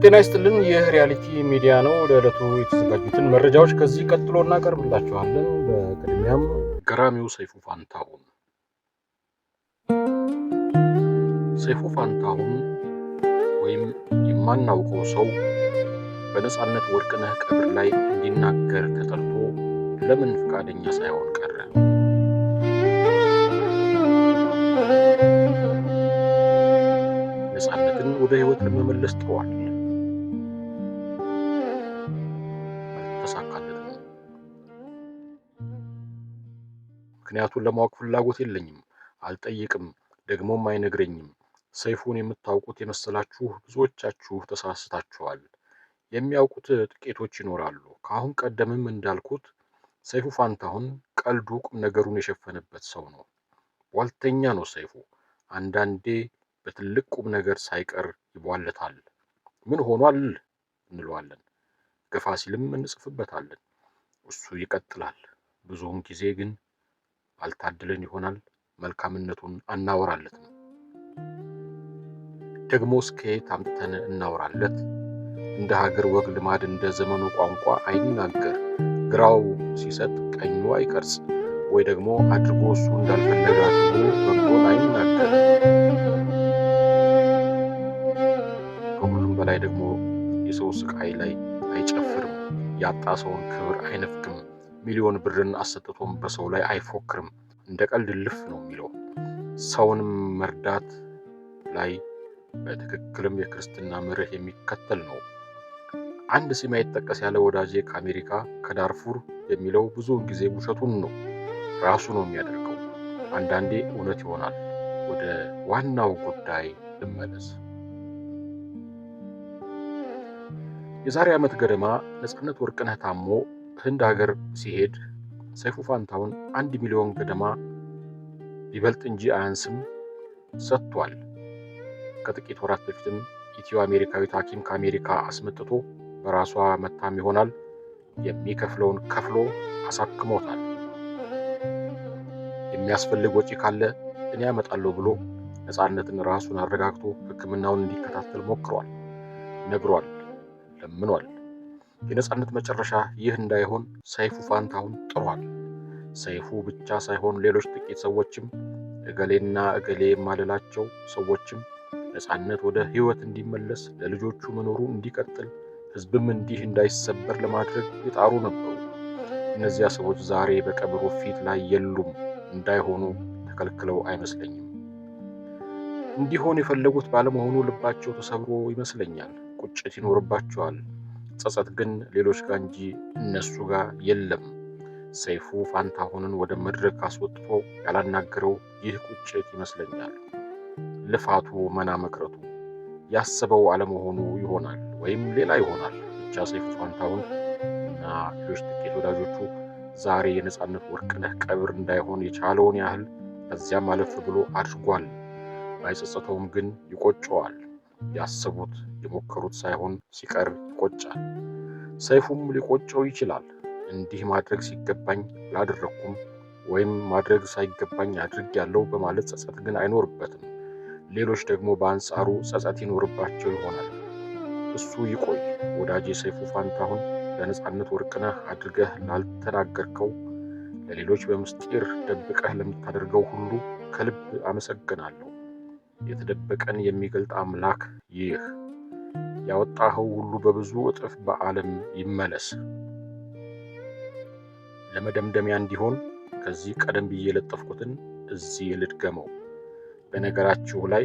ጤና ይስጥልን። ይህ ሪያሊቲ ሚዲያ ነው። ለዕለቱ የተዘጋጁትን መረጃዎች ከዚህ ቀጥሎ እናቀርብላችኋለን። በቅድሚያም ገራሚው ሰይፉ ፋንታሁን ወይም የማናውቀው ሰው በነጻነት ወርቅነህ ቀብር ላይ እንዲናገር ተጠርቶ ለምን ፈቃደኛ ሳይሆን ቀረ? ነጻነትን ወደ ህይወት ለመመለስ ጥሯል። አልተሳካለትም። ምክንያቱን ለማወቅ ፍላጎት የለኝም፣ አልጠይቅም፣ ደግሞም አይነግረኝም። ሰይፉን የምታውቁት የመሰላችሁ ብዙዎቻችሁ ተሳስታችኋል። የሚያውቁት ጥቂቶች ይኖራሉ። ከአሁን ቀደምም እንዳልኩት ሰይፉ ፋንታሁን ቀልዱ ቁም ነገሩን የሸፈነበት ሰው ነው። ቧልተኛ ነው ሰይፉ። አንዳንዴ በትልቅ ቁም ነገር ሳይቀር ይቧለታል። ምን ሆኗል እንለዋለን፣ ገፋ ሲልም እንጽፍበታለን። እሱ ይቀጥላል። ብዙውን ጊዜ ግን አልታደለን ይሆናል፣ መልካምነቱን አናወራለትም። ደግሞ እስከየት አምጥተን እናወራለት? እንደ ሀገር ወግ ልማድ እንደ ዘመኑ ቋንቋ አይናገር፣ ግራው ሲሰጥ ቀኙ አይቀርጽ፣ ወይ ደግሞ አድርጎ እሱ እንዳልፈለገ አድርጎ በጎን አይናገር። ከሁሉም በላይ ደግሞ የሰው ስቃይ ላይ አይጨፍርም፣ ያጣ ሰውን ክብር አይነፍግም፣ ሚሊዮን ብርን አሰጥቶም በሰው ላይ አይፎክርም። እንደ ቀልድ ልፍ ነው የሚለው። ሰውንም መርዳት ላይ በትክክልም የክርስትና መርህ የሚከተል ነው። አንድ ስም አይጠቀስ ያለ ወዳጄ ከአሜሪካ ከዳርፉር የሚለው ብዙውን ጊዜ ውሸቱን ነው፣ ራሱ ነው የሚያደርገው። አንዳንዴ እውነት ይሆናል። ወደ ዋናው ጉዳይ ልመለስ። የዛሬ ዓመት ገደማ ነጻነት ወርቅነህ ታሞ ህንድ ሀገር ሲሄድ ሰይፉ ፋንታሁን 1 ሚሊዮን ገደማ ቢበልጥ እንጂ አያንስም ሰጥቷል። ከጥቂት ወራት በፊትም ኢትዮ አሜሪካዊት ሐኪም ከአሜሪካ አስመጥቶ በራሷ መታም ይሆናል የሚከፍለውን ከፍሎ አሳክሞታል። የሚያስፈልግ ወጪ ካለ እኔ ያመጣለሁ ብሎ ነጻነትን ራሱን አረጋግቶ ሕክምናውን እንዲከታተል ሞክሯል፣ ነግሯል፣ ለምኗል። የነጻነት መጨረሻ ይህ እንዳይሆን ሰይፉ ፋንታሁን ጥሯል። ሰይፉ ብቻ ሳይሆን ሌሎች ጥቂት ሰዎችም እገሌና እገሌ የማልላቸው ሰዎችም ነጻነት ወደ ህይወት እንዲመለስ፣ ለልጆቹ መኖሩ እንዲቀጥል፣ ህዝብም እንዲህ እንዳይሰበር ለማድረግ የጣሩ ነበሩ። እነዚያ ሰዎች ዛሬ በቀብሩ ፊት ላይ የሉም። እንዳይሆኑ ተከልክለው አይመስለኝም። እንዲሆን የፈለጉት ባለመሆኑ ልባቸው ተሰብሮ ይመስለኛል። ቁጭት ይኖርባቸዋል። ጸጸት ግን ሌሎች ጋር እንጂ እነሱ ጋር የለም። ሰይፉ ፋንታሁንን ወደ መድረክ አስወጥቶ ያላናገረው ይህ ቁጭት ይመስለኛል። ልፋቱ መና መቅረቱ፣ ያሰበው አለመሆኑ ይሆናል፣ ወይም ሌላ ይሆናል። ብቻ ሰይፉ ፋንታሁን እና ሌሎች ጥቂት ወዳጆቹ ዛሬ የነጻነት ወርቅነህ ቀብር እንዳይሆን የቻለውን ያህል ከዚያም አለፍ ብሎ አድርጓል። ባይጸጸተውም ግን ይቆጨዋል። ያሰቡት የሞከሩት ሳይሆን ሲቀር ይቆጫል። ሰይፉም ሊቆጨው ይችላል። እንዲህ ማድረግ ሲገባኝ ላደረኩም፣ ወይም ማድረግ ሳይገባኝ አድርጌያለሁ በማለት ጸጸት ግን አይኖርበትም። ሌሎች ደግሞ በአንጻሩ ጸጸት ይኖርባቸው ይሆናል። እሱ ይቆይ። ወዳጄ ሰይፉ ፋንታሁን ለነጻነት ወርቅነህ አድርገህ ላልተናገርከው፣ ለሌሎች በምስጢር ደብቀህ ለምታደርገው ሁሉ ከልብ አመሰግናለሁ። የተደበቀን የሚገልጥ አምላክ ይህ ያወጣኸው ሁሉ በብዙ እጥፍ በዓለም ይመለስ። ለመደምደሚያ እንዲሆን ከዚህ ቀደም ብዬ የለጠፍኩትን እዚህ ልድገመው። በነገራችሁ ላይ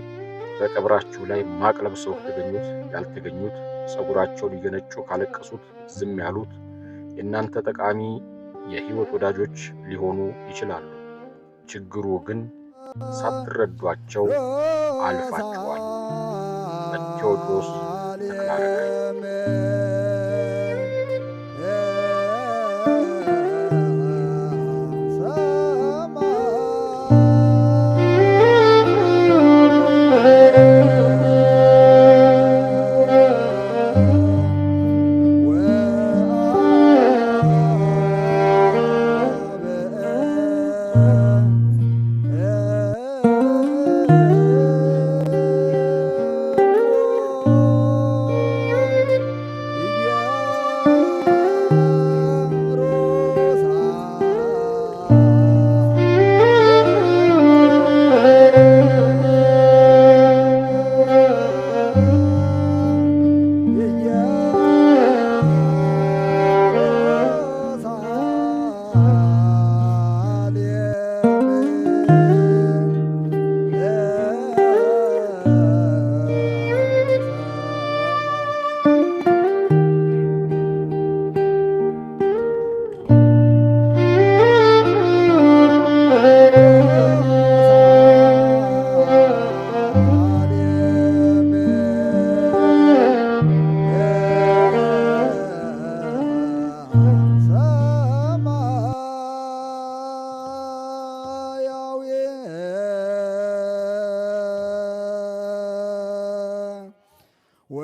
በቀብራችሁ ላይ ማቅ ለብሰው የተገኙት ያልተገኙት፣ ጸጉራቸውን እየነጩ ካለቀሱት ዝም ያሉት የእናንተ ጠቃሚ የህይወት ወዳጆች ሊሆኑ ይችላሉ። ችግሩ ግን ሳትረዷቸው አልፋችኋል። ቴዎድሮስ ተክለአረጋይ። ወ